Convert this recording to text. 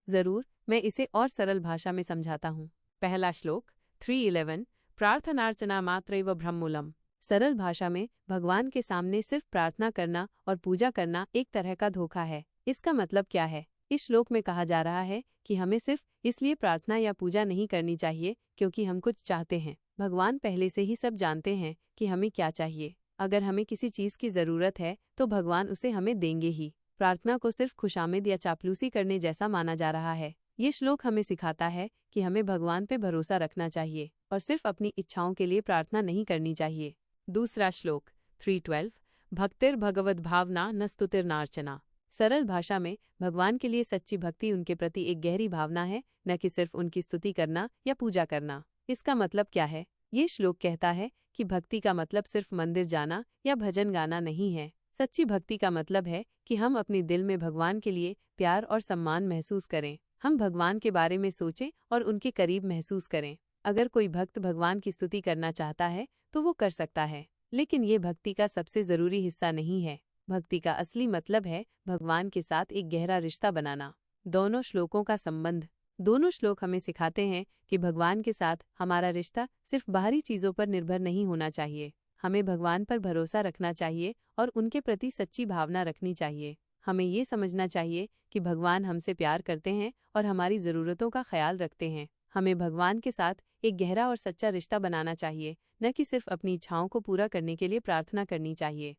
जरूर, मैं इसे और सरल भाषा में समझाता हूँ। पहला श्लोक 3:11 प्रार्थनार्चना मात्रैव ब्रह्ममूलम्। सरल भाषा में भगवान के सामने सिर्फ प्रार्थना करना और पूजा करना एक तरह का धोखा है। इसका मतलब क्या है? इस श्लोक में कहा जा रहा है कि हमें सिर्फ इसलिए प्रार्थना या पूजा नहीं करनी चाहिए क्योंकि हम कुछ चाहते हैं। भगवान पहले से ही सब जानते हैं कि हमें क्या चाहिए। अगर हमें किसी चीज की जरूरत है तो भगवान उसे हमें देंगे ही। प्रार्थना को सिर्फ खुशामद या चापलूसी करने जैसा माना जा रहा है। ये श्लोक हमें सिखाता है कि हमें भगवान पे भरोसा रखना चाहिए और सिर्फ अपनी इच्छाओं के लिए प्रार्थना नहीं करनी चाहिए। दूसरा श्लोक 3:12 भक्तिर्भगवद् भावना न स्तुतिर्नार्चना। सरल भाषा में भगवान के लिए सच्ची भक्ति उनके प्रति एक गहरी भावना है, न कि सिर्फ उनकी स्तुति करना या पूजा करना। इसका मतलब क्या है? ये श्लोक कहता है कि भक्ति का मतलब सिर्फ मंदिर जाना या भजन गाना नहीं है। सच्ची भक्ति का मतलब है कि हम अपने दिल में भगवान के लिए प्यार और सम्मान महसूस करें। हम भगवान के बारे में सोचें और उनके करीब महसूस करें। अगर कोई भक्त भगवान की स्तुति करना चाहता है तो वो कर सकता है, लेकिन ये भक्ति का सबसे जरूरी हिस्सा नहीं है। भक्ति का असली मतलब है भगवान के साथ एक गहरा रिश्ता बनाना। दोनों श्लोकों का संबंध। दोनों श्लोक हमें सिखाते हैं कि भगवान के साथ हमारा रिश्ता सिर्फ बाहरी चीजों पर निर्भर नहीं होना चाहिए। हमें भगवान पर भरोसा रखना चाहिए और उनके प्रति सच्ची भावना रखनी चाहिए। हमें ये समझना चाहिए कि भगवान हमसे प्यार करते हैं और हमारी ज़रूरतों का ख्याल रखते हैं। हमें भगवान के साथ एक गहरा और सच्चा रिश्ता बनाना चाहिए, न कि सिर्फ अपनी इच्छाओं को पूरा करने के लिए प्रार्थना करनी चाहिए।